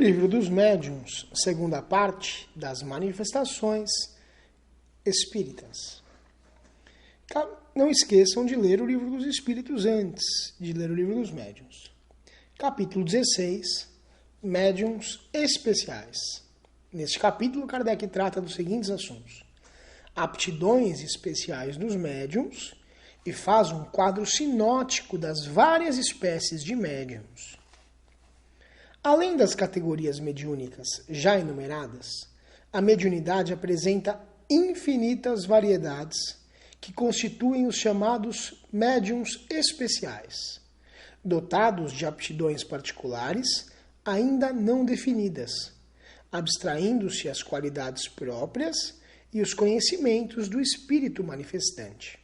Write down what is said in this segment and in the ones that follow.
Livro dos Médiuns, segunda parte das manifestações espíritas. Não esqueçam de ler o Livro dos Espíritos antes de ler o Livro dos Médiuns. Capítulo 16, Médiuns Especiais. Neste capítulo, Kardec trata dos seguintes assuntos: aptidões especiais dos médiuns e faz um quadro sinótico das várias espécies de médiuns. Além das categorias mediúnicas já enumeradas, a mediunidade apresenta infinitas variedades que constituem os chamados médiuns especiais, dotados de aptidões particulares ainda não definidas, abstraindo-se as qualidades próprias e os conhecimentos do espírito manifestante.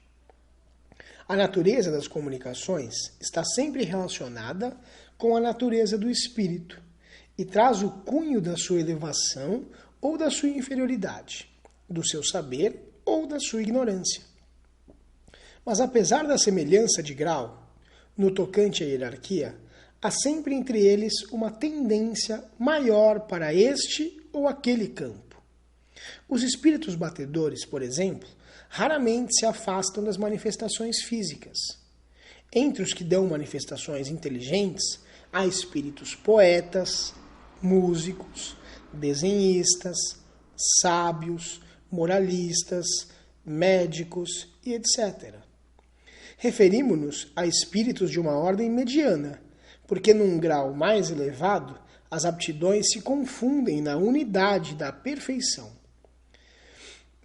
A natureza das comunicações está sempre relacionada com a natureza do espírito e traz o cunho da sua elevação ou da sua inferioridade, do seu saber ou da sua ignorância. Mas apesar da semelhança de grau, no tocante à hierarquia, há sempre entre eles uma tendência maior para este ou aquele campo. Os espíritos batedores, por exemplo, raramente se afastam das manifestações físicas. Entre os que dão manifestações inteligentes, há espíritos poetas, músicos, desenhistas, sábios, moralistas, médicos e etc. Referimos-nos a espíritos de uma ordem mediana, porque num grau mais elevado, as aptidões se confundem na unidade da perfeição.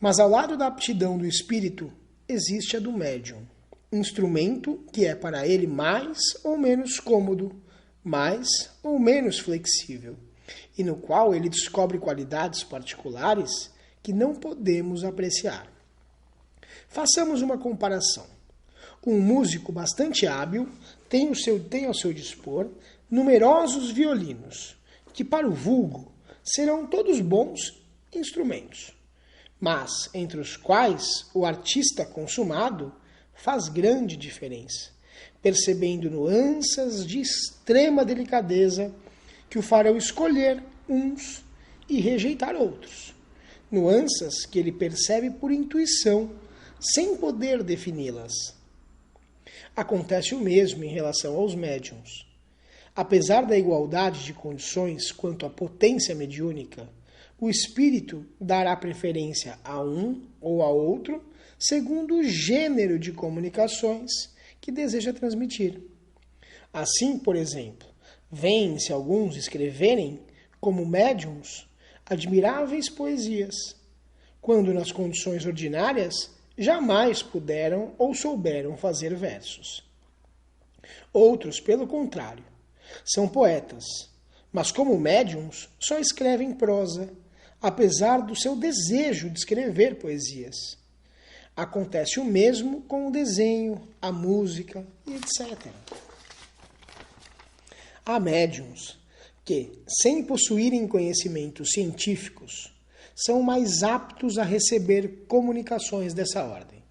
Mas ao lado da aptidão do espírito, existe a do médium, instrumento que é para ele mais ou menos cômodo, mais ou menos flexível, e no qual ele descobre qualidades particulares que não podemos apreciar. Façamos uma comparação. Um músico bastante hábil tem ao seu dispor numerosos violinos, que para o vulgo serão todos bons instrumentos, mas entre os quais o artista consumado faz grande diferença, percebendo nuances de extrema delicadeza que o farão escolher uns e rejeitar outros. Nuances que ele percebe por intuição, sem poder defini-las. Acontece o mesmo em relação aos médiuns. Apesar da igualdade de condições quanto à potência mediúnica, o espírito dará preferência a um ou a outro segundo o gênero de comunicações que deseja transmitir. Assim, por exemplo, vêem-se alguns escreverem, como médiuns, admiráveis poesias, quando nas condições ordinárias jamais puderam ou souberam fazer versos. Outros, pelo contrário, são poetas, mas como médiuns só escrevem prosa, apesar do seu desejo de escrever poesias. Acontece o mesmo com o desenho, a música e etc. Há médiuns que, sem possuírem conhecimentos científicos, são mais aptos a receber comunicações dessa ordem.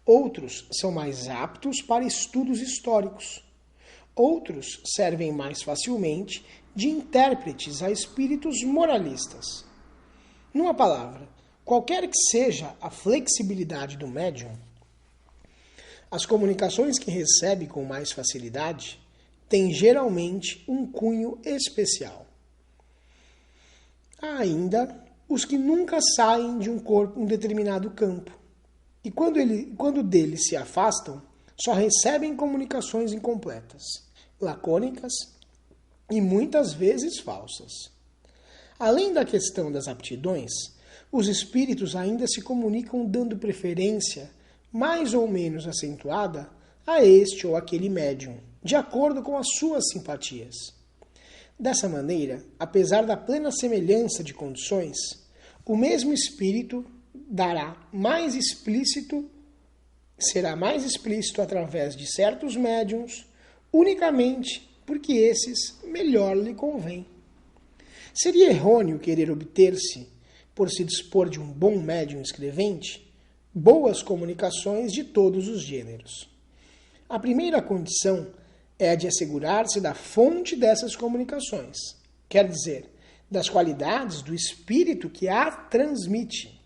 Outros são mais aptos para estudos históricos. Outros servem mais facilmente de intérpretes a espíritos moralistas. Numa palavra, qualquer que seja a flexibilidade do médium, as comunicações que recebe com mais facilidade têm geralmente um cunho especial. Há ainda os que nunca saem de um determinado campo, e quando dele se afastam, só recebem comunicações incompletas, lacônicas e muitas vezes falsas. Além da questão das aptidões, os espíritos ainda se comunicam dando preferência, mais ou menos acentuada, a este ou aquele médium, de acordo com as suas simpatias. Dessa maneira, apesar da plena semelhança de condições, o mesmo espírito será mais explícito através de certos médiuns, unicamente porque esses melhor lhe convém. Seria errôneo querer obter-se, por se dispor de um bom médium escrevente, boas comunicações de todos os gêneros. A primeira condição é a de assegurar-se da fonte dessas comunicações, quer dizer, das qualidades do espírito que a transmite.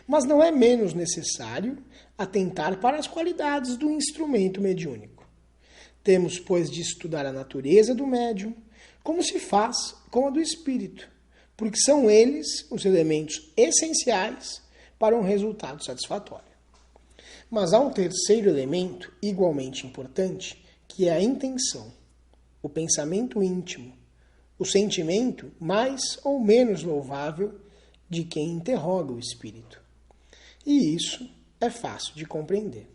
Mas não é menos necessário atentar para as qualidades do instrumento mediúnico. Temos, pois, de estudar a natureza do médium, como se faz com a do espírito, porque são eles os elementos essenciais para um resultado satisfatório. Mas há um terceiro elemento igualmente importante, que é a intenção, o pensamento íntimo, o sentimento mais ou menos louvável de quem interroga o espírito. E isso é fácil de compreender.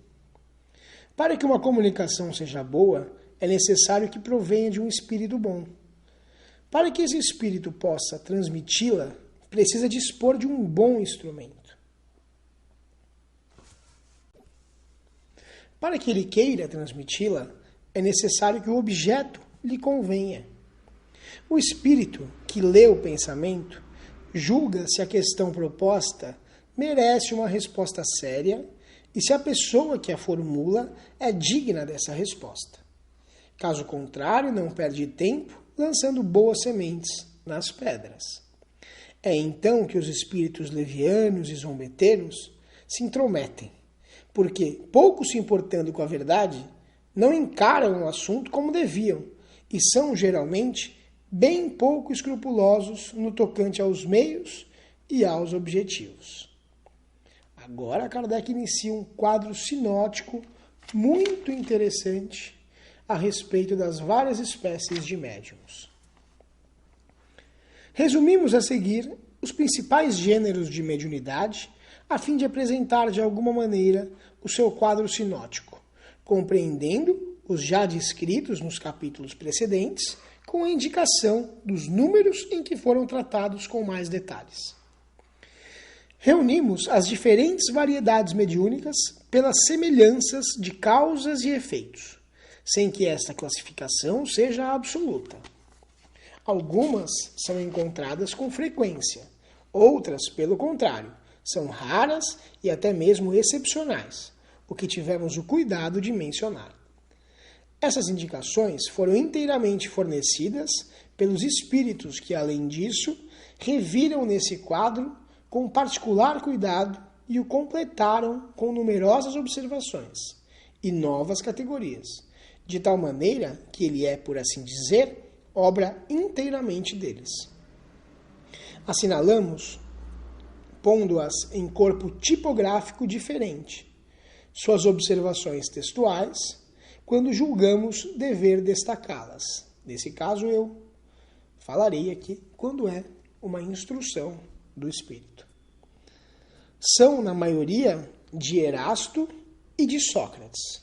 Para que uma comunicação seja boa, é necessário que provenha de um espírito bom. Para que esse espírito possa transmiti-la, precisa dispor de um bom instrumento. Para que ele queira transmiti-la, é necessário que o objeto lhe convenha. O espírito que lê o pensamento julga se a questão proposta merece uma resposta séria e se a pessoa que a formula é digna dessa resposta. Caso contrário, não perde tempo lançando boas sementes nas pedras. É então que os espíritos levianos e zombeteiros se intrometem, porque, pouco se importando com a verdade, não encaram o assunto como deviam e são, geralmente, bem pouco escrupulosos no tocante aos meios e aos objetivos. Agora, Kardec inicia um quadro sinótico muito interessante a respeito das várias espécies de médiuns. Resumimos a seguir os principais gêneros de mediunidade, a fim de apresentar de alguma maneira o seu quadro sinótico, compreendendo os já descritos nos capítulos precedentes, com a indicação dos números em que foram tratados com mais detalhes. Reunimos as diferentes variedades mediúnicas pelas semelhanças de causas e efeitos, sem que esta classificação seja absoluta. Algumas são encontradas com frequência, outras, pelo contrário, são raras e até mesmo excepcionais, o que tivemos o cuidado de mencionar. Essas indicações foram inteiramente fornecidas pelos espíritos que, além disso, reviram nesse quadro com particular cuidado e o completaram com numerosas observações e novas categorias, de tal maneira que ele é, por assim dizer, obra inteiramente deles. Assinalamos, pondo-as em corpo tipográfico diferente, suas observações textuais, quando julgamos dever destacá-las. Nesse caso, eu falarei aqui quando é uma instrução do Espírito. São, na maioria, de Erasto e de Sócrates.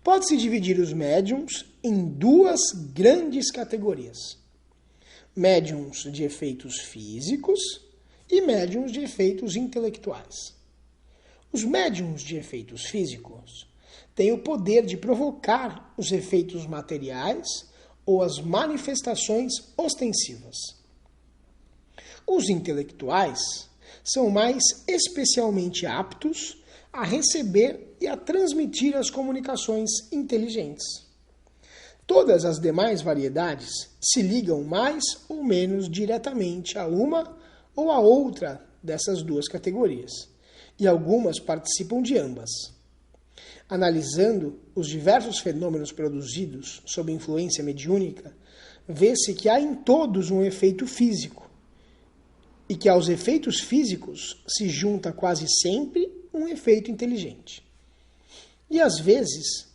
Pode-se dividir os médiuns em duas grandes categorias: médiuns de efeitos físicos e médiuns de efeitos intelectuais. Os médiuns de efeitos físicos têm o poder de provocar os efeitos materiais ou as manifestações ostensivas. Os intelectuais são mais especialmente aptos a receber e a transmitir as comunicações inteligentes. Todas as demais variedades se ligam mais ou menos diretamente a uma ou a outra dessas duas categorias, e algumas participam de ambas. Analisando os diversos fenômenos produzidos sob influência mediúnica, vê-se que há em todos um efeito físico, e que aos efeitos físicos se junta quase sempre um efeito inteligente. E às vezes,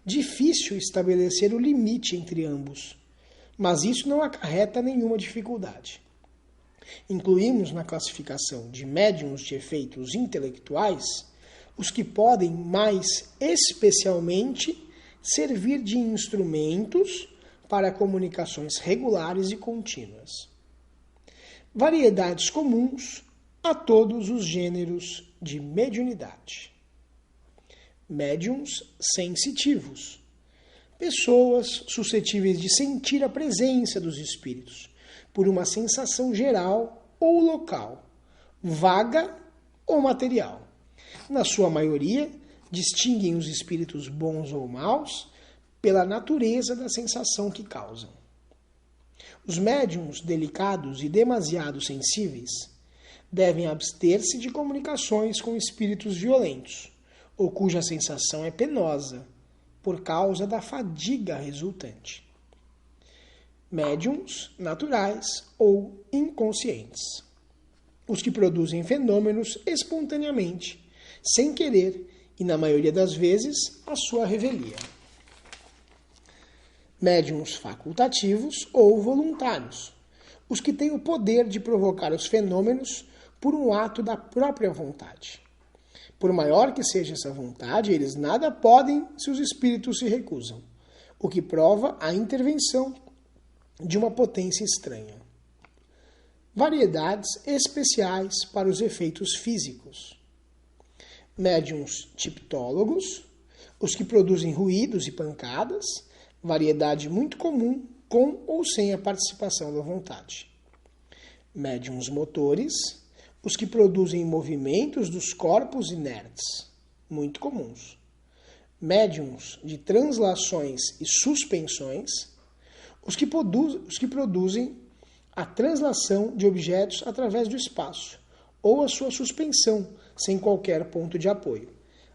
difícil estabelecer o limite entre ambos, mas isso não acarreta nenhuma dificuldade. Incluímos na classificação de médiuns de efeitos intelectuais os que podem mais especialmente servir de instrumentos para comunicações regulares e contínuas. Variedades comuns a todos os gêneros de mediunidade. Médiuns sensitivos. Pessoas suscetíveis de sentir a presença dos espíritos por uma sensação geral ou local, vaga ou material. Na sua maioria, distinguem os espíritos bons ou maus pela natureza da sensação que causam. Os médiums delicados e demasiado sensíveis devem abster-se de comunicações com espíritos violentos, ou cuja sensação é penosa, por causa da fadiga resultante. Médiums naturais ou inconscientes. Os que produzem fenômenos espontaneamente, sem querer e, na maioria das vezes, a sua revelia. Médiums facultativos ou voluntários. Os que têm o poder de provocar os fenômenos por um ato da própria vontade. Por maior que seja essa vontade, eles nada podem se os espíritos se recusam, o que prova a intervenção de uma potência estranha. Variedades especiais para os efeitos físicos. Médiuns tiptólogos, os que produzem ruídos e pancadas, variedade muito comum com ou sem a participação da vontade. Médiuns motores, os que produzem movimentos dos corpos inertes, muito comuns. Médiuns de translações e suspensões, os que produzem a translação de objetos através do espaço, ou a sua suspensão, sem qualquer ponto de apoio.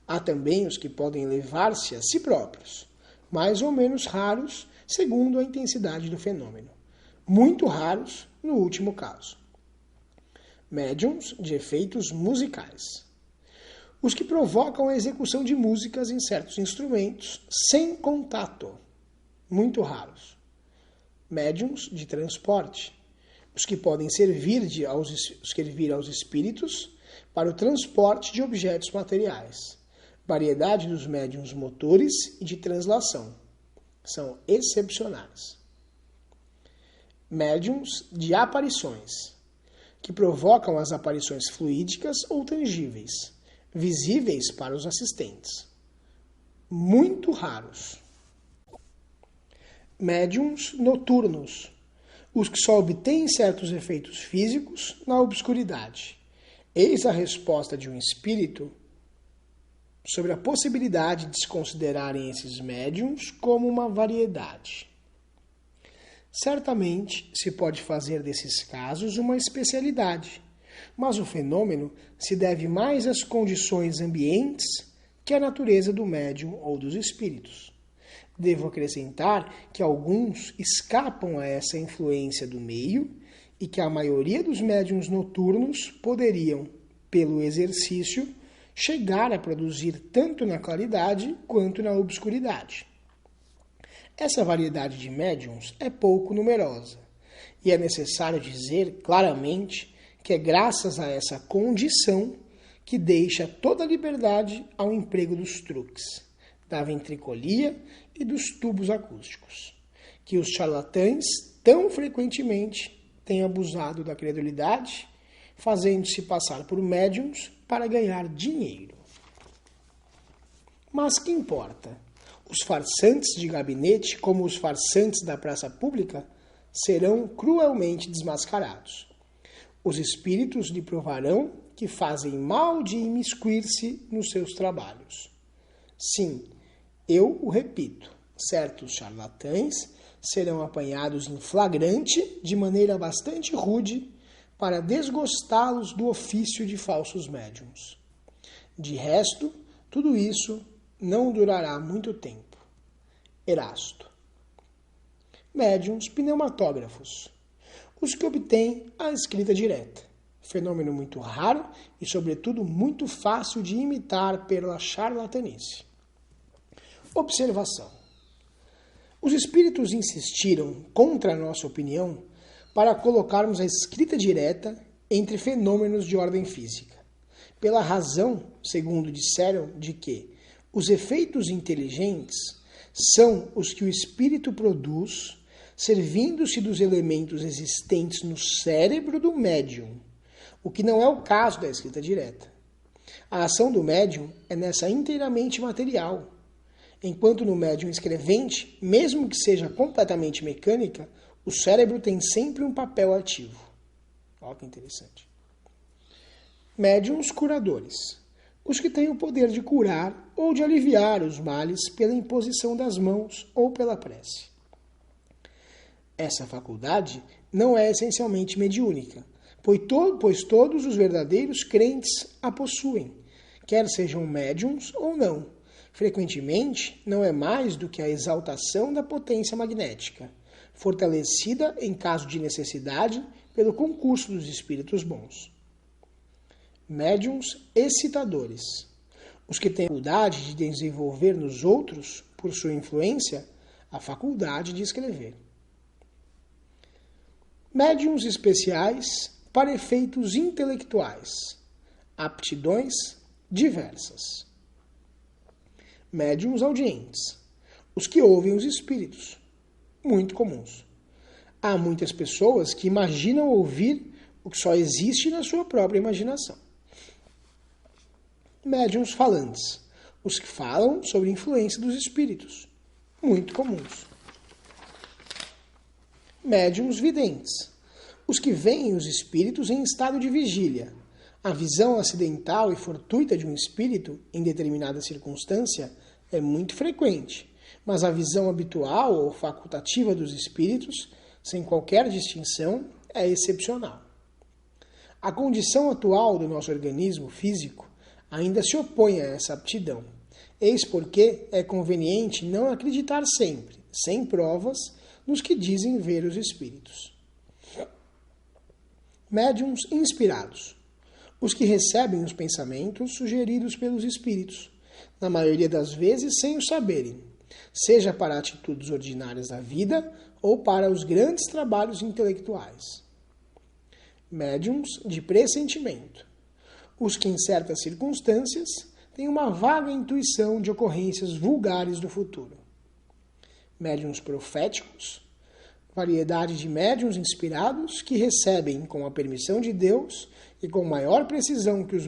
Há também os que podem elevar-se a si próprios, mais ou menos raros, segundo a intensidade do fenômeno. Muito raros, no último caso. Médiuns de efeitos musicais. Os que provocam a execução de músicas em certos instrumentos, sem contato. Muito raros. Médiuns de transporte. Os que podem servir aos espíritos para o transporte de objetos materiais. Variedade dos médiuns motores e de translação. São excepcionais. Médiuns de aparições, que provocam as aparições fluídicas ou tangíveis, visíveis para os assistentes. Muito raros. Médiuns noturnos, os que só obtêm certos efeitos físicos na obscuridade. Eis a resposta de um espírito sobre a possibilidade de se considerarem esses médiuns como uma variedade. Certamente se pode fazer desses casos uma especialidade, mas o fenômeno se deve mais às condições ambientes que à natureza do médium ou dos espíritos. Devo acrescentar que alguns escapam a essa influência do meio e que a maioria dos médiuns noturnos poderiam, pelo exercício, chegar a produzir tanto na claridade quanto na obscuridade. Essa variedade de médiuns é pouco numerosa, e é necessário dizer claramente que é graças a essa condição que deixa toda a liberdade ao emprego dos truques, da ventricolia e dos tubos acústicos, que os charlatães tão frequentemente têm abusado da credulidade, fazendo-se passar por médiuns para ganhar dinheiro. Mas que importa? Os farsantes de gabinete, como os farsantes da praça pública, serão cruelmente desmascarados. Os espíritos lhe provarão que fazem mal de imiscuir-se nos seus trabalhos. Sim, eu o repito, certos charlatães serão apanhados em flagrante de maneira bastante rude para desgostá-los do ofício de falsos médiuns. De resto, tudo isso não durará muito tempo. Erasto. Médiuns pneumatógrafos. Os que obtêm a escrita direta. Fenômeno muito raro e, sobretudo, muito fácil de imitar pela charlatanice. Observação. Os espíritos insistiram, contra a nossa opinião, para colocarmos a escrita direta entre fenômenos de ordem física, pela razão, segundo disseram, de que os efeitos inteligentes são os que o espírito produz, servindo-se dos elementos existentes no cérebro do médium, o que não é o caso da escrita direta. A ação do médium é nessa inteiramente material, enquanto no médium escrevente, mesmo que seja completamente mecânica, o cérebro tem sempre um papel ativo. Olha que interessante. Médiuns curadores. os que têm o poder de curar ou de aliviar os males pela imposição das mãos ou pela prece. Essa faculdade não é essencialmente mediúnica, pois todos os verdadeiros crentes a possuem, quer sejam médiums ou não. Frequentemente, não é mais do que a exaltação da potência magnética, fortalecida em caso de necessidade pelo concurso dos espíritos bons. Médiuns excitadores. Os que têm a faculdade de desenvolver nos outros, por sua influência, a faculdade de escrever. Médiuns especiais para efeitos intelectuais. Aptidões diversas. Médiuns audientes. Os que ouvem os espíritos. Muito comuns. Há muitas pessoas que imaginam ouvir o que só existe na sua própria imaginação. Médiuns falantes. Os que falam sobre a influência dos espíritos. Muito comuns. Médiuns videntes. Os que veem os espíritos em estado de vigília. A visão acidental e fortuita de um espírito, em determinada circunstância, é muito frequente, mas a visão habitual ou facultativa dos espíritos, sem qualquer distinção, é excepcional. A condição atual do nosso organismo físico ainda se opõe a essa aptidão. Eis porque é conveniente não acreditar sempre, sem provas, nos que dizem ver os espíritos. Médiuns inspirados. Os que recebem os pensamentos sugeridos pelos espíritos, na maioria das vezes sem o saberem, seja para atitudes ordinárias da vida ou para os grandes trabalhos intelectuais. Médiuns de pressentimento. Os que, em certas circunstâncias, têm uma vaga intuição de ocorrências vulgares do futuro. Médiuns proféticos. Variedade de médiuns inspirados que recebem, com a permissão de Deus e com maior precisão que os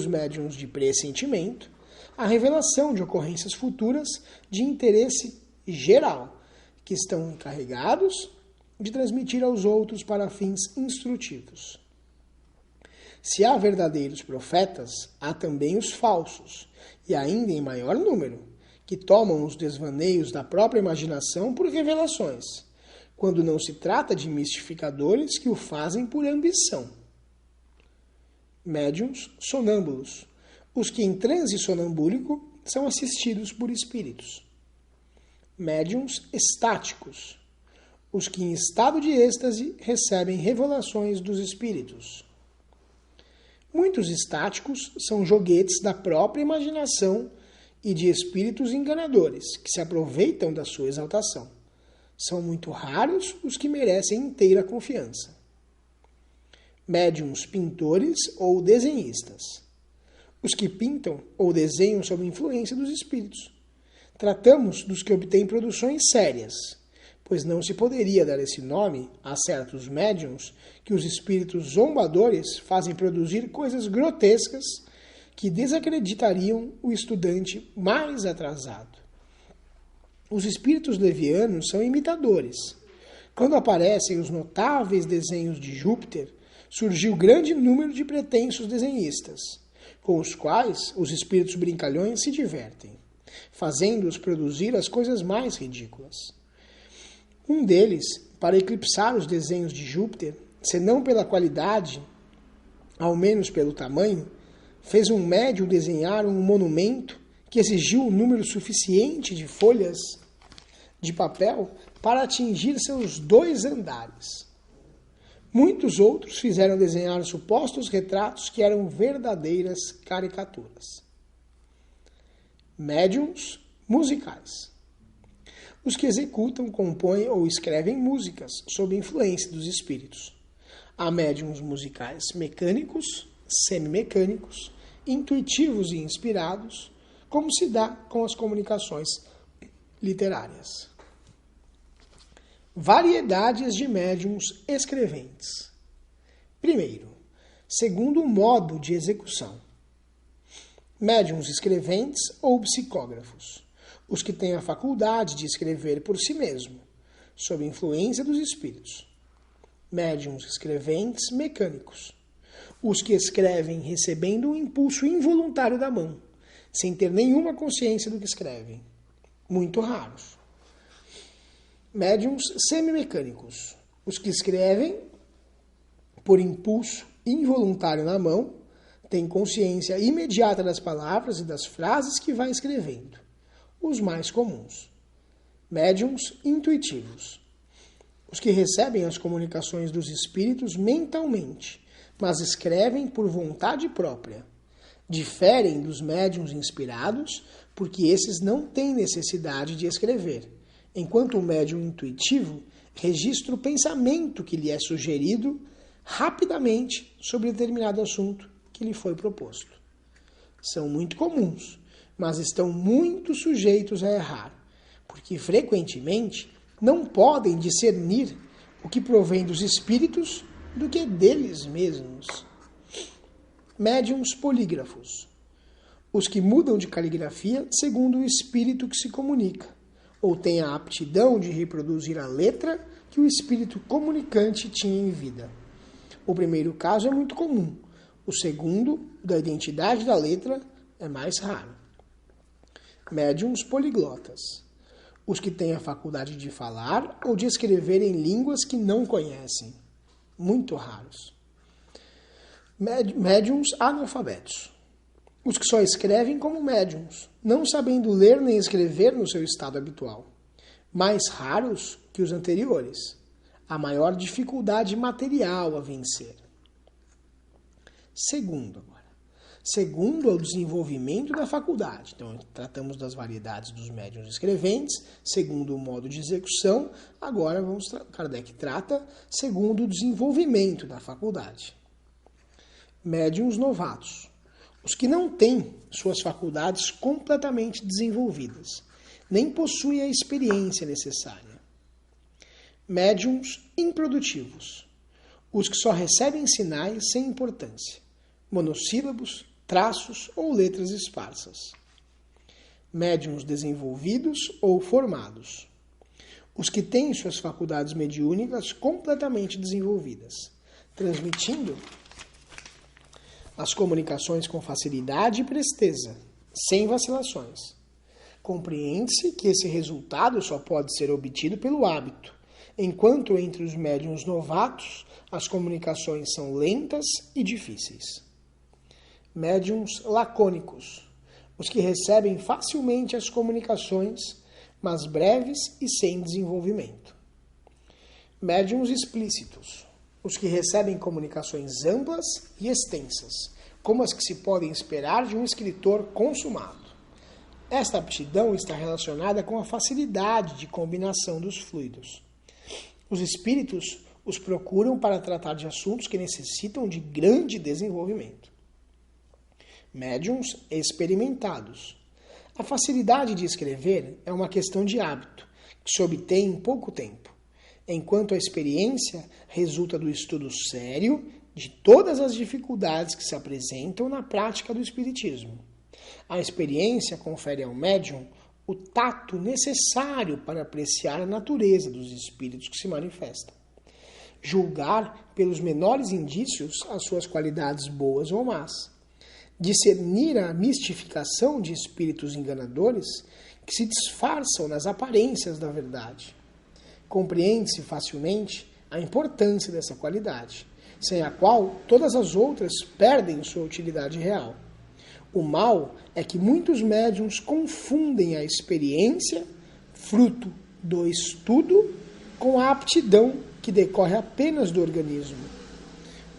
médiuns de pressentimento, a revelação de ocorrências futuras de interesse geral, que estão encarregados de transmitir aos outros para fins instrutivos. Se há verdadeiros profetas, há também os falsos, e ainda em maior número, que tomam os desvaneios da própria imaginação por revelações, quando não se trata de mistificadores que o fazem por ambição. Médiuns sonâmbulos. Os que em transe sonambúlico são assistidos por espíritos. Médiuns estáticos. Os que em estado de êxtase recebem revelações dos espíritos. Muitos estáticos são joguetes da própria imaginação e de espíritos enganadores, que se aproveitam da sua exaltação. São muito raros os que merecem inteira confiança. Médiuns pintores ou desenhistas. Os que pintam ou desenham sob influência dos espíritos. Tratamos dos que obtêm produções sérias, pois não se poderia dar esse nome a certos médiuns que os espíritos zombadores fazem produzir coisas grotescas que desacreditariam o estudante mais atrasado. Os espíritos levianos são imitadores. Quando aparecem os notáveis desenhos de Júpiter, surgiu grande número de pretensos desenhistas, com os quais os espíritos brincalhões se divertem, fazendo-os produzir as coisas mais ridículas. Um deles, para eclipsar os desenhos de Júpiter, senão pela qualidade, ao menos pelo tamanho, fez um médium desenhar um monumento que exigiu um número suficiente de folhas de papel para atingir seus 2 andares. Muitos outros fizeram desenhar supostos retratos que eram verdadeiras caricaturas. Médiuns musicais. Os que executam, compõem ou escrevem músicas sob influência dos espíritos. Há médiuns musicais mecânicos, semimecânicos, intuitivos e inspirados, como se dá com as comunicações literárias. Variedades de médiuns escreventes. Primeiro, segundo o modo de execução. Médiuns escreventes ou psicógrafos. Os que têm a faculdade de escrever por si mesmo, sob influência dos espíritos. Médiuns escreventes mecânicos. Os que escrevem recebendo um impulso involuntário da mão, sem ter nenhuma consciência do que escrevem. Muito raros. Médiuns semimecânicos. Os que escrevem por impulso involuntário na mão, têm consciência imediata das palavras e das frases que vai escrevendo. Os mais comuns. Médiuns intuitivos. Os que recebem as comunicações dos espíritos mentalmente, mas escrevem por vontade própria. Diferem dos médiuns inspirados, porque esses não têm necessidade de escrever, enquanto o médium intuitivo registra o pensamento que lhe é sugerido rapidamente sobre determinado assunto que lhe foi proposto. São muito comuns, mas estão muito sujeitos a errar, porque frequentemente não podem discernir o que provém dos espíritos do que deles mesmos. Médiuns polígrafos. Os que mudam de caligrafia segundo o espírito que se comunica, ou têm a aptidão de reproduzir a letra que o espírito comunicante tinha em vida. O primeiro caso é muito comum. O segundo, da identidade da letra, é mais raro. Médiuns poliglotas. Os que têm a faculdade de falar ou de escrever em línguas que não conhecem. Muito raros. Médiuns analfabetos. Os que só escrevem como médiuns, não sabendo ler nem escrever no seu estado habitual. Mais raros que os anteriores. A maior dificuldade material a vencer. Segundo é o desenvolvimento da faculdade. Então, tratamos das variedades dos médiuns escreventes, segundo o modo de execução. Agora, Kardec trata segundo o desenvolvimento da faculdade. Médiuns novatos. Os que não têm suas faculdades completamente desenvolvidas, nem possuem a experiência necessária. Médiuns improdutivos. Os que só recebem sinais sem importância, monossílabos, traços ou letras esparsas. Médiuns desenvolvidos ou formados. Os que têm suas faculdades mediúnicas completamente desenvolvidas, transmitindo as comunicações com facilidade e presteza, sem vacilações. Compreende-se que esse resultado só pode ser obtido pelo hábito, enquanto entre os médiuns novatos as comunicações são lentas e difíceis. Médiuns lacônicos, os que recebem facilmente as comunicações, mas breves e sem desenvolvimento. Médiuns explícitos, os que recebem comunicações amplas e extensas, como as que se podem esperar de um escritor consumado. Esta aptidão está relacionada com a facilidade de combinação dos fluidos. Os espíritos os procuram para tratar de assuntos que necessitam de grande desenvolvimento. Médiuns experimentados. A facilidade de escrever é uma questão de hábito, que se obtém em pouco tempo, enquanto a experiência resulta do estudo sério de todas as dificuldades que se apresentam na prática do espiritismo. A experiência confere ao médium o tato necessário para apreciar a natureza dos espíritos que se manifestam. Julgar pelos menores indícios as suas qualidades boas ou más. Discernir a mistificação de espíritos enganadores que se disfarçam nas aparências da verdade. Compreende-se facilmente a importância dessa qualidade, sem a qual todas as outras perdem sua utilidade real. O mal é que muitos médiuns confundem a experiência, fruto do estudo, com a aptidão que decorre apenas do organismo.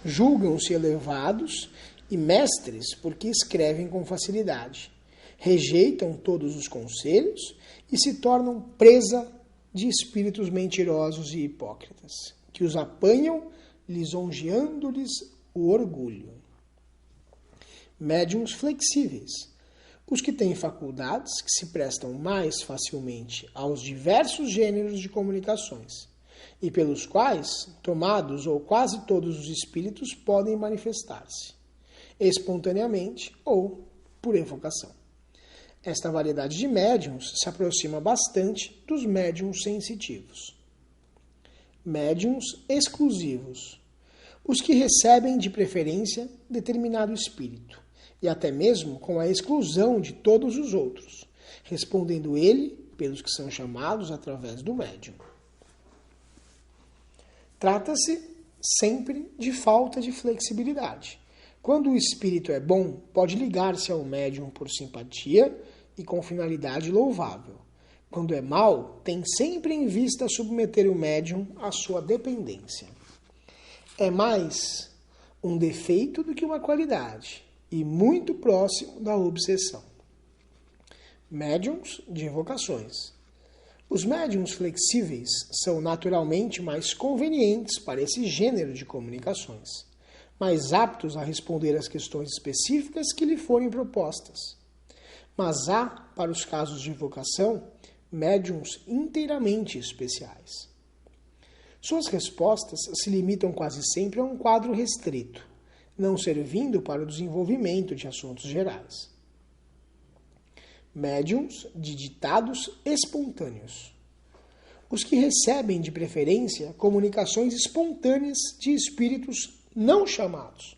Julgam-se elevados e mestres porque escrevem com facilidade. Rejeitam todos os conselhos e se tornam presa de espíritos mentirosos e hipócritas, que os apanham lisonjeando-lhes o orgulho. Médiuns flexíveis. Os que têm faculdades que se prestam mais facilmente aos diversos gêneros de comunicações, e pelos quais tomados ou quase todos os espíritos podem manifestar-se, espontaneamente ou por evocação. Esta variedade de médiuns se aproxima bastante dos médiuns sensitivos. Médiuns exclusivos. Os que recebem de preferência determinado espírito, e até mesmo com a exclusão de todos os outros, respondendo ele pelos que são chamados através do médium. Trata-se sempre de falta de flexibilidade. Quando o espírito é bom, pode ligar-se ao médium por simpatia e com finalidade louvável. Quando é mau, tem sempre em vista submeter o médium à sua dependência. É mais um defeito do que uma qualidade, e muito próximo da obsessão. Médiuns de evocações. Os médiuns flexíveis são naturalmente mais convenientes para esse gênero de comunicações, mais aptos a responder às questões específicas que lhe forem propostas. Mas há, para os casos de evocação, médiuns inteiramente especiais. Suas respostas se limitam quase sempre a um quadro restrito, não servindo para o desenvolvimento de assuntos gerais. Médiuns de ditados espontâneos. Os que recebem de preferência comunicações espontâneas de espíritos não chamados.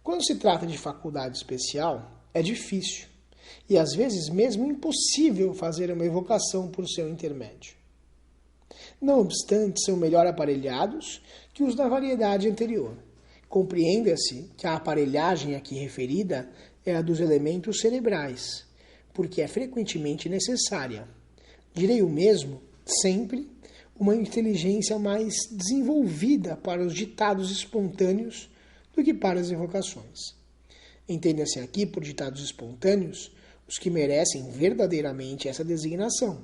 Quando se trata de faculdade especial, é difícil e às vezes mesmo impossível fazer uma evocação por seu intermédio. Não obstante, são melhor aparelhados que os da variedade anterior. Compreenda-se que a aparelhagem aqui referida é a dos elementos cerebrais, porque é frequentemente necessária. Direi o mesmo, sempre, uma inteligência mais desenvolvida para os ditados espontâneos do que para as evocações. Entenda-se aqui por ditados espontâneos os que merecem verdadeiramente essa designação,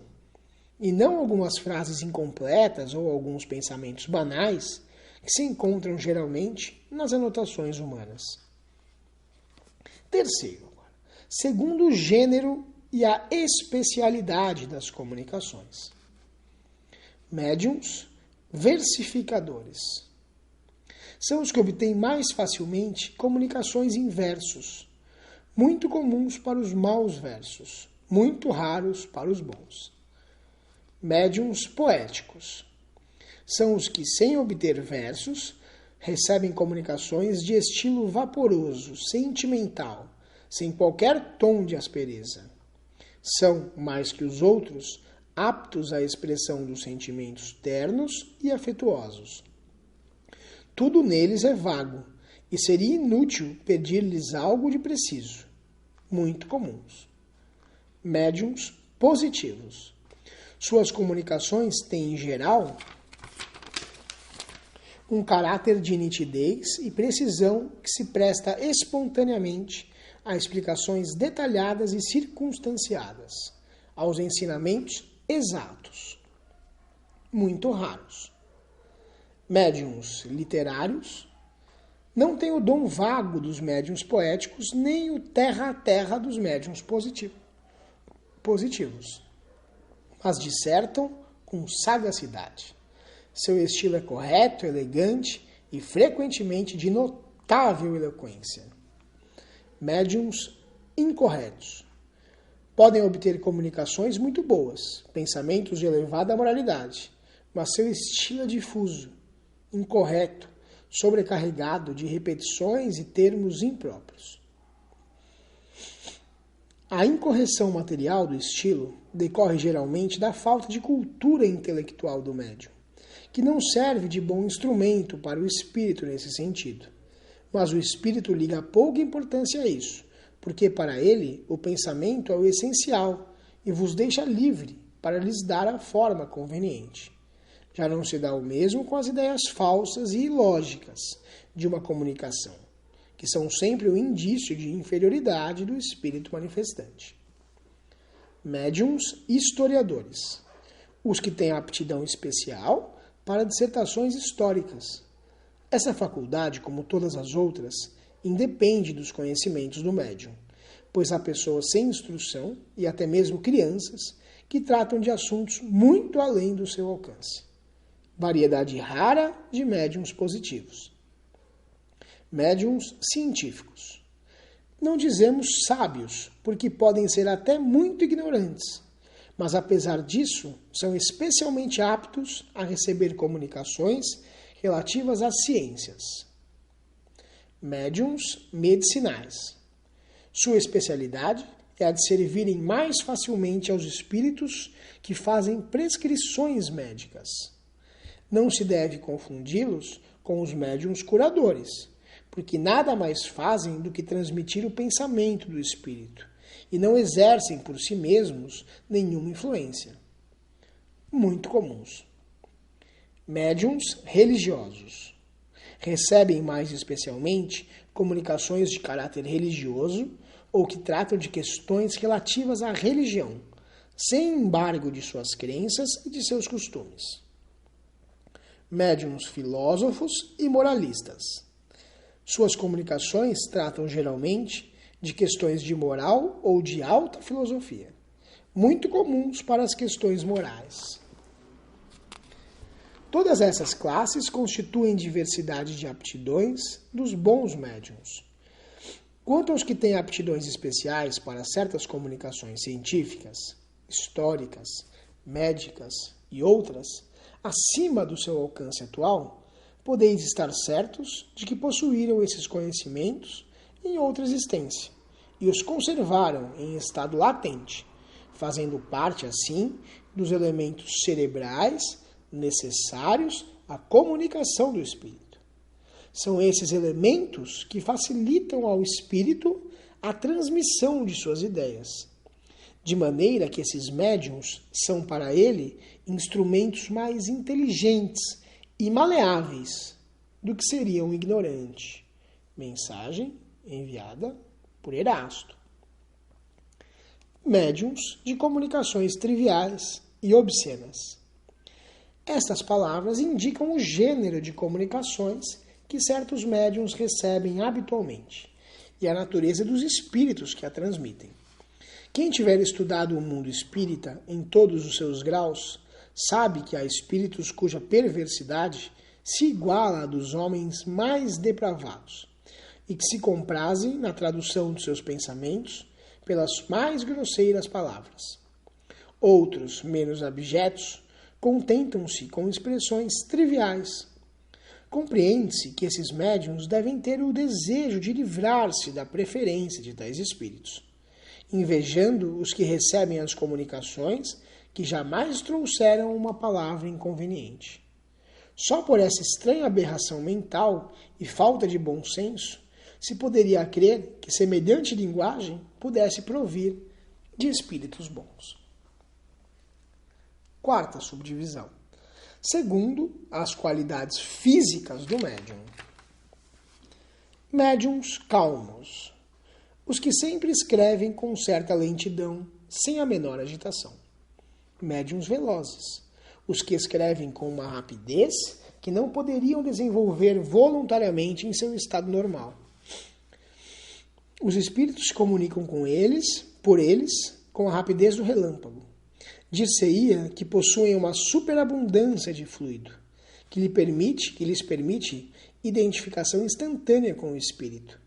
e não algumas frases incompletas ou alguns pensamentos banais que se encontram geralmente nas anotações humanas. Terceiro, segundo o gênero e a especialidade das comunicações. Médiuns versificadores. São os que obtêm mais facilmente comunicações em versos, muito comuns para os maus versos, muito raros para os bons. Médiuns poéticos. São os que, sem obter versos, recebem comunicações de estilo vaporoso, sentimental, sem qualquer tom de aspereza. São, mais que os outros, aptos à expressão dos sentimentos ternos e afetuosos. Tudo neles é vago, e seria inútil pedir-lhes algo de preciso. Muito comuns. Médiuns positivos. Suas comunicações têm, em geral, um caráter de nitidez e precisão que se presta espontaneamente a explicações detalhadas e circunstanciadas, aos ensinamentos exatos. Muito raros. Médiuns literários não têm o dom vago dos médiuns poéticos, nem o terra a terra dos médiuns positivos, mas dissertam com sagacidade. Seu estilo é correto, elegante e frequentemente de notável eloquência. Médiuns incorretos. Podem obter comunicações muito boas, pensamentos de elevada moralidade, mas seu estilo é difuso, incorreto, sobrecarregado de repetições e termos impróprios. A incorreção material do estilo decorre geralmente da falta de cultura intelectual do médium, que não serve de bom instrumento para o espírito nesse sentido. Mas o espírito liga pouca importância a isso, porque para ele o pensamento é o essencial e vos deixa livre para lhes dar a forma conveniente. Já não se dá o mesmo com as ideias falsas e ilógicas de uma comunicação, que são sempre o indício de inferioridade do espírito manifestante. Médiuns historiadores. Os que têm aptidão especial para dissertações históricas. Essa faculdade, como todas as outras, independe dos conhecimentos do médium, pois há pessoas sem instrução e até mesmo crianças que tratam de assuntos muito além do seu alcance. Variedade rara de médiuns positivos. Médiuns científicos. Não dizemos sábios, porque podem ser até muito ignorantes, mas apesar disso, são especialmente aptos a receber comunicações relativas às ciências. Médiuns medicinais. Sua especialidade é a de servirem mais facilmente aos espíritos que fazem prescrições médicas. Não se deve confundi-los com os médiuns curadores, porque nada mais fazem do que transmitir o pensamento do espírito, e não exercem por si mesmos nenhuma influência. Muito comuns. Médiuns religiosos. Recebem mais especialmente comunicações de caráter religioso ou que tratam de questões relativas à religião, sem embargo de suas crenças e de seus costumes. Médiuns filósofos e moralistas. Suas comunicações tratam geralmente de questões de moral ou de alta filosofia, muito comuns para as questões morais. Todas essas classes constituem diversidade de aptidões dos bons médiuns. Quanto aos que têm aptidões especiais para certas comunicações científicas, históricas, médicas e outras, acima do seu alcance atual, podeis estar certos de que possuíram esses conhecimentos em outra existência e os conservaram em estado latente, fazendo parte, assim, dos elementos cerebrais necessários à comunicação do espírito. São esses elementos que facilitam ao espírito a transmissão de suas ideias, de maneira que esses médiuns são para ele instrumentos mais inteligentes e maleáveis do que seria um ignorante. Mensagem enviada por Erasto. Médiuns de comunicações triviais e obscenas. Estas palavras indicam o gênero de comunicações que certos médiuns recebem habitualmente e a natureza dos espíritos que a transmitem. Quem tiver estudado o mundo espírita em todos os seus graus, sabe que há espíritos cuja perversidade se iguala à dos homens mais depravados e que se comprazem na tradução de seus pensamentos pelas mais grosseiras palavras. Outros, menos abjetos, contentam-se com expressões triviais. Compreende-se que esses médiuns devem ter o desejo de livrar-se da preferência de tais espíritos, invejando os que recebem as comunicações que jamais trouxeram uma palavra inconveniente. Só por essa estranha aberração mental e falta de bom senso se poderia crer que semelhante linguagem pudesse provir de espíritos bons. Quarta subdivisão. Segundo, as qualidades físicas do médium. Médiuns calmos. Os que sempre escrevem com certa lentidão, sem a menor agitação. Médiuns velozes. Os que escrevem com uma rapidez que não poderiam desenvolver voluntariamente em seu estado normal. Os espíritos se comunicam com eles, por eles, com a rapidez do relâmpago. Dir-se-ia que possuem uma superabundância de fluido, que lhes permite identificação instantânea com o espírito.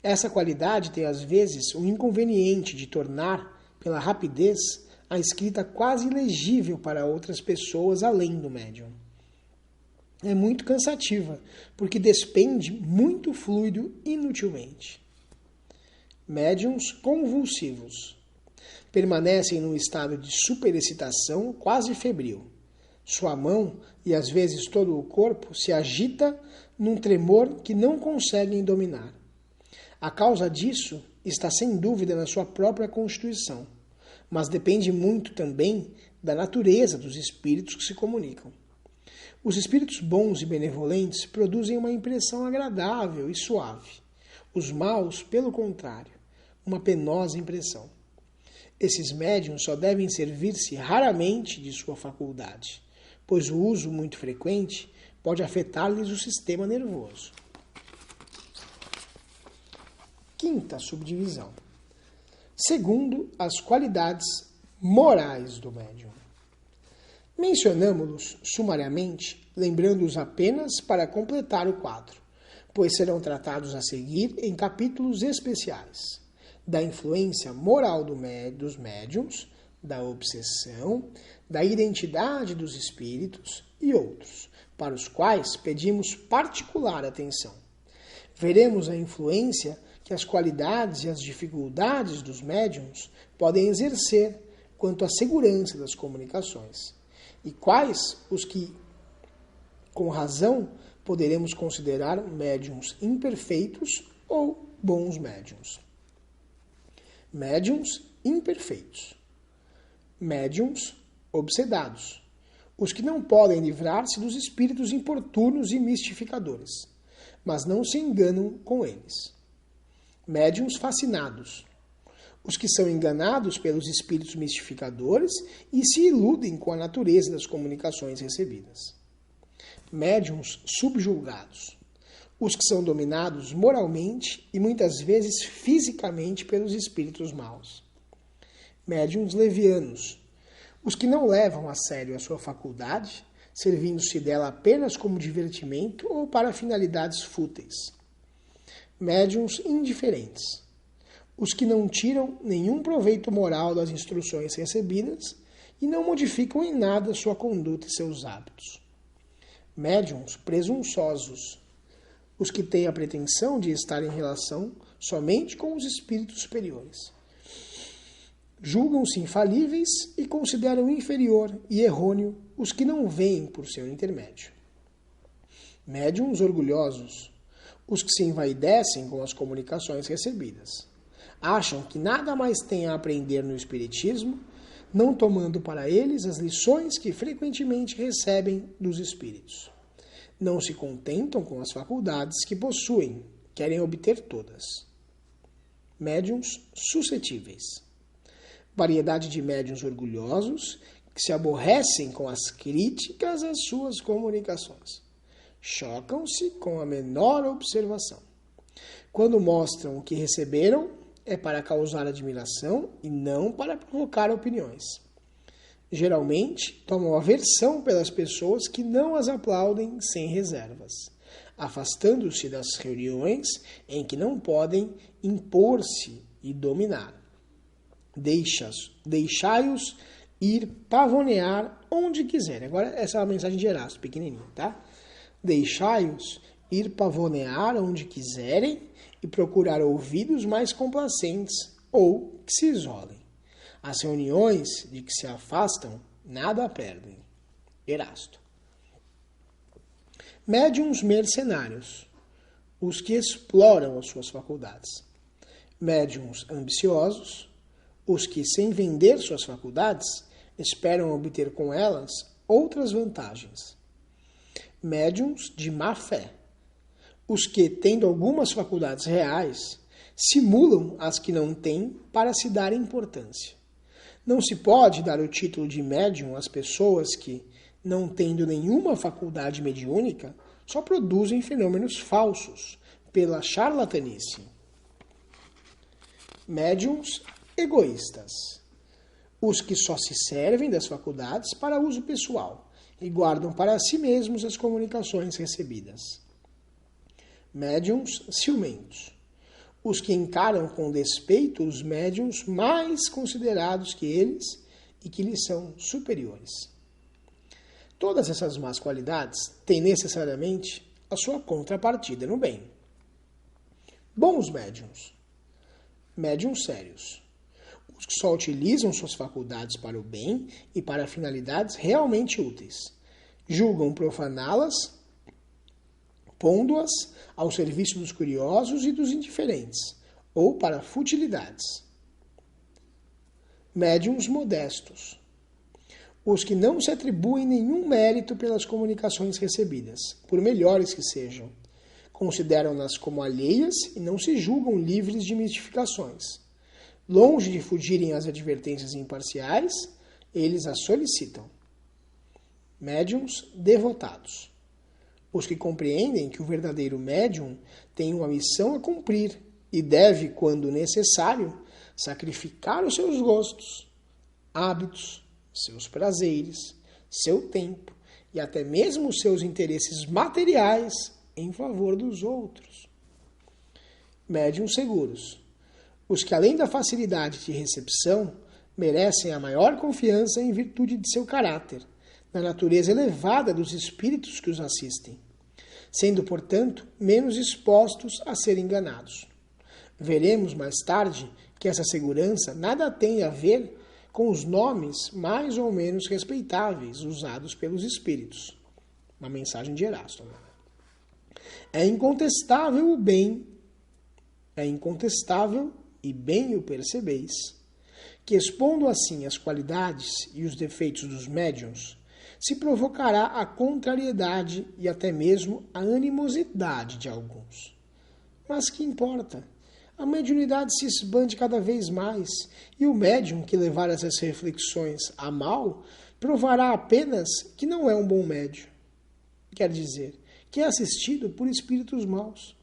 Essa qualidade tem às vezes o inconveniente de tornar, pela rapidez, a escrita quase ilegível para outras pessoas além do médium. É muito cansativa, porque despende muito fluido inutilmente. Médiuns convulsivos. Permanecem num estado de superexcitação quase febril. Sua mão e às vezes todo o corpo se agita num tremor que não conseguem dominar. A causa disso está sem dúvida na sua própria constituição, mas depende muito também da natureza dos espíritos que se comunicam. Os espíritos bons e benevolentes produzem uma impressão agradável e suave. Os maus, pelo contrário, uma penosa impressão. Esses médiuns só devem servir-se raramente de sua faculdade, pois o uso muito frequente pode afetar-lhes o sistema nervoso. Quinta subdivisão. Segundo, as qualidades morais do médium. Mencionamo-los sumariamente, lembrando-os apenas para completar o quadro, pois serão tratados a seguir em capítulos especiais, da influência moral dos médiuns da obsessão, da identidade dos espíritos e outros, para os quais pedimos particular atenção. Veremos a influência que as qualidades e as dificuldades dos médiums podem exercer quanto à segurança das comunicações, e quais os que, com razão, poderemos considerar médiums imperfeitos ou bons médiums. Médiums imperfeitos. Médiums obsedados. Os que não podem livrar-se dos espíritos importunos e mistificadores, mas não se enganam com eles. Médiums fascinados. Os que são enganados pelos espíritos mistificadores e se iludem com a natureza das comunicações recebidas. Médiums subjulgados. Os que são dominados moralmente e muitas vezes fisicamente pelos espíritos maus. Médiums levianos. Os que não levam a sério a sua faculdade, servindo-se dela apenas como divertimento ou para finalidades fúteis. Médiums indiferentes. Os que não tiram nenhum proveito moral das instruções recebidas e não modificam em nada sua conduta e seus hábitos. Médiums presunçosos. Os que têm a pretensão de estar em relação somente com os espíritos superiores. Julgam-se infalíveis e consideram inferior e errôneo os que não veem por seu intermédio. Médiums orgulhosos. Os que se envaidecem com as comunicações recebidas. Acham que nada mais têm a aprender no Espiritismo, não tomando para eles as lições que frequentemente recebem dos espíritos. Não se contentam com as faculdades que possuem, querem obter todas. Médiuns suscetíveis. Variedade de médiuns orgulhosos que se aborrecem com as críticas às suas comunicações. Chocam-se com a menor observação. Quando mostram o que receberam, é para causar admiração e não para provocar opiniões. Geralmente, tomam aversão pelas pessoas que não as aplaudem sem reservas, afastando-se das reuniões em que não podem impor-se e dominar. Deixai-os ir pavonear onde quiserem. Agora, essa é a mensagem de Erasto, pequenininho, tá? Deixai-os ir pavonear onde quiserem e procurar ouvidos mais complacentes ou que se isolem. As reuniões de que se afastam nada perdem. Erasto. Médiuns mercenários. Os que exploram as suas faculdades. Médiuns ambiciosos. Os que, sem vender suas faculdades, esperam obter com elas outras vantagens. Médiuns de má fé. Os que, tendo algumas faculdades reais, simulam as que não têm para se dar importância. Não se pode dar o título de médium às pessoas que, não tendo nenhuma faculdade mediúnica, só produzem fenômenos falsos, pela charlatanice. Médiuns egoístas. Os que só se servem das faculdades para uso pessoal e guardam para si mesmos as comunicações recebidas. Médiuns ciumentos. Os que encaram com despeito os médiuns mais considerados que eles e que lhes são superiores. Todas essas más qualidades têm necessariamente a sua contrapartida no bem. Bons médiuns. Médiuns sérios. Os que só utilizam suas faculdades para o bem e para finalidades realmente úteis. Julgam profaná-las, pondo-as ao serviço dos curiosos e dos indiferentes, ou para futilidades. Médiuns modestos. Os que não se atribuem nenhum mérito pelas comunicações recebidas, por melhores que sejam. Consideram-nas como alheias e não se julgam livres de mistificações. Longe de fugirem às advertências imparciais, eles as solicitam. Médiuns devotados. Os que compreendem que o verdadeiro médium tem uma missão a cumprir e deve, quando necessário, sacrificar os seus gostos, hábitos, seus prazeres, seu tempo e até mesmo os seus interesses materiais em favor dos outros. Médiuns seguros. Os que, além da facilidade de recepção, merecem a maior confiança em virtude de seu caráter, na natureza elevada dos espíritos que os assistem, sendo, portanto, menos expostos a serem enganados. Veremos mais tarde que essa segurança nada tem a ver com os nomes mais ou menos respeitáveis usados pelos espíritos. Uma mensagem de Erasto. É incontestável e bem o percebeis, que expondo assim as qualidades e os defeitos dos médiuns, se provocará a contrariedade e até mesmo a animosidade de alguns. Mas que importa? A mediunidade se expande cada vez mais, e o médium que levar essas reflexões a mal provará apenas que não é um bom médium. Quer dizer, que é assistido por espíritos maus.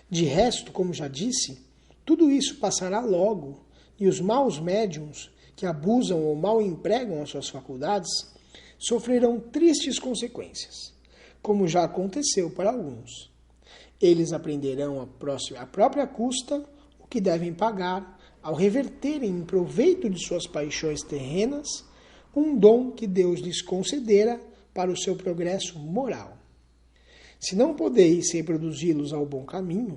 De resto, como já disse, tudo isso passará logo, e os maus médiums, que abusam ou mal empregam as suas faculdades, sofrerão tristes consequências, como já aconteceu para alguns. Eles aprenderão à própria custa o que devem pagar ao reverterem em proveito de suas paixões terrenas um dom que Deus lhes concedera para o seu progresso moral. Se não podeis reconduzi-los ao bom caminho,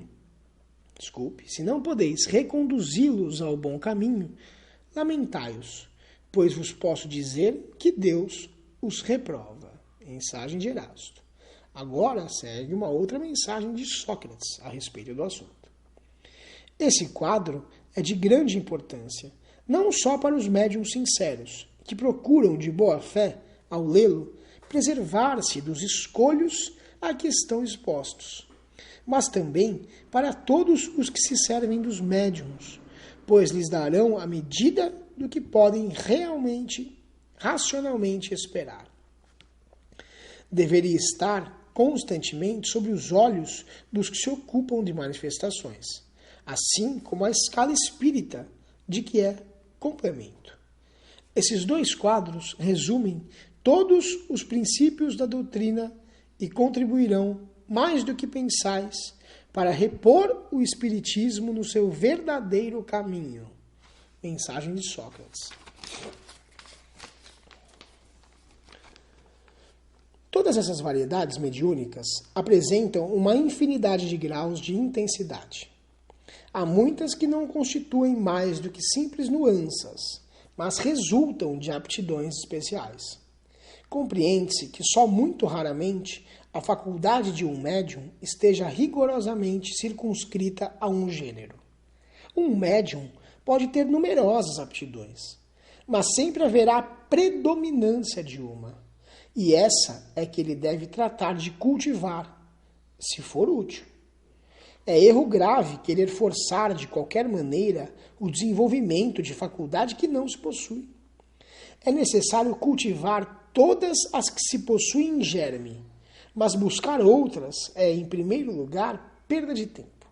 lamentai-os, pois vos posso dizer que Deus os reprova. Mensagem de Erasto. Agora segue uma outra mensagem de Sócrates a respeito do assunto. Esse quadro é de grande importância, não só para os médiuns sinceros, que procuram de boa fé, ao lê-lo, preservar-se dos escolhos a que estão expostos, mas também para todos os que se servem dos médiuns, pois lhes darão a medida do que podem racionalmente esperar. Deveria estar constantemente sob os olhos dos que se ocupam de manifestações, assim como a escala espírita, de que é complemento. Esses dois quadros resumem todos os princípios da doutrina e contribuirão, mais do que pensais, para repor o espiritismo no seu verdadeiro caminho. Mensagem de Sócrates. Todas essas variedades mediúnicas apresentam uma infinidade de graus de intensidade. Há muitas que não constituem mais do que simples nuances, mas resultam de aptidões especiais. Compreende-se que só muito raramente a faculdade de um médium esteja rigorosamente circunscrita a um gênero. Um médium pode ter numerosas aptidões, mas sempre haverá predominância de uma. E essa é que ele deve tratar de cultivar, se for útil. É erro grave querer forçar de qualquer maneira o desenvolvimento de faculdade que não se possui. É necessário cultivar todas as que se possuem em germe, mas buscar outras é, em primeiro lugar, perda de tempo.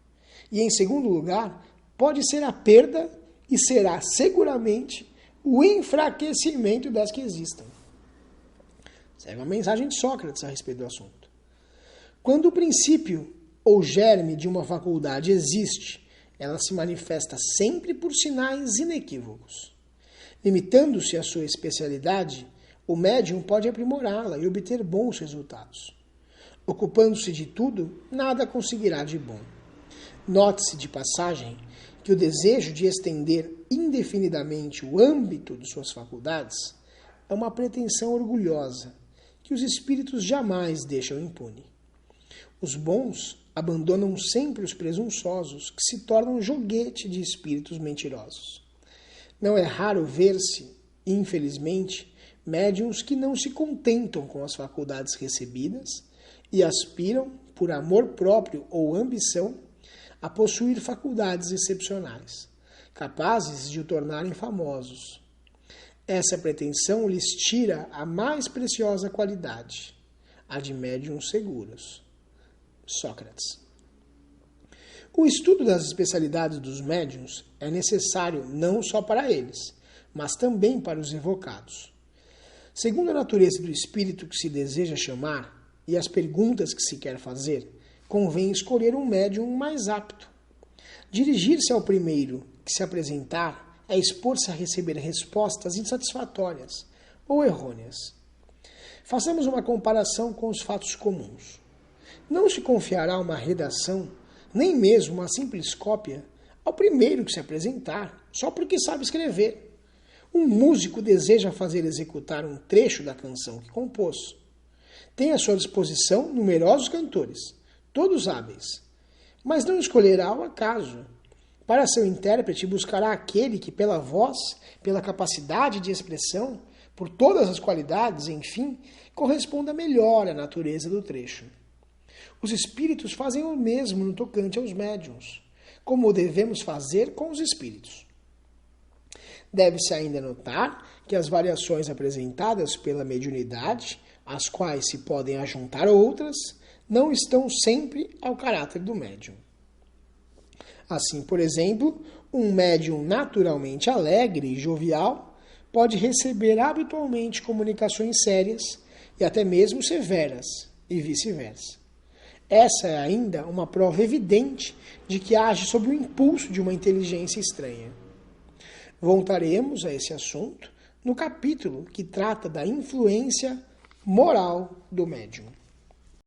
E, em segundo lugar, pode ser a perda e será seguramente o enfraquecimento das que existem. Segue uma mensagem de Sócrates a respeito do assunto. Quando o princípio ou germe de uma faculdade existe, ela se manifesta sempre por sinais inequívocos. Limitando-se à sua especialidade, o médium pode aprimorá-la e obter bons resultados. Ocupando-se de tudo, nada conseguirá de bom. Note-se de passagem que o desejo de estender indefinidamente o âmbito de suas faculdades é uma pretensão orgulhosa que os espíritos jamais deixam impune. Os bons abandonam sempre os presunçosos, que se tornam joguete de espíritos mentirosos. Não é raro ver-se, infelizmente, médiuns que não se contentam com as faculdades recebidas e aspiram, por amor próprio ou ambição, a possuir faculdades excepcionais, capazes de o tornarem famosos. Essa pretensão lhes tira a mais preciosa qualidade, a de médiuns seguros. Sócrates. O estudo das especialidades dos médiuns é necessário não só para eles, mas também para os evocados. Segundo a natureza do espírito que se deseja chamar e as perguntas que se quer fazer, convém escolher um médium mais apto. Dirigir-se ao primeiro que se apresentar é expor-se a receber respostas insatisfatórias ou errôneas. Façamos uma comparação com os fatos comuns. Não se confiará uma redação, nem mesmo uma simples cópia, ao primeiro que se apresentar, só porque sabe escrever. Um músico deseja fazer executar um trecho da canção que compôs. Tem à sua disposição numerosos cantores, todos hábeis, mas não escolherá ao acaso. Para seu intérprete, buscará aquele que, pela voz, pela capacidade de expressão, por todas as qualidades, enfim, corresponda melhor à natureza do trecho. Os espíritos fazem o mesmo no tocante aos médiuns, como devemos fazer com os espíritos. Deve-se ainda notar que as variações apresentadas pela mediunidade, às quais se podem ajuntar outras, não estão sempre ao caráter do médium. Assim, por exemplo, um médium naturalmente alegre e jovial pode receber habitualmente comunicações sérias e até mesmo severas, e vice-versa. Essa é ainda uma prova evidente de que age sob o impulso de uma inteligência estranha. Voltaremos a esse assunto no capítulo que trata da influência moral do médium.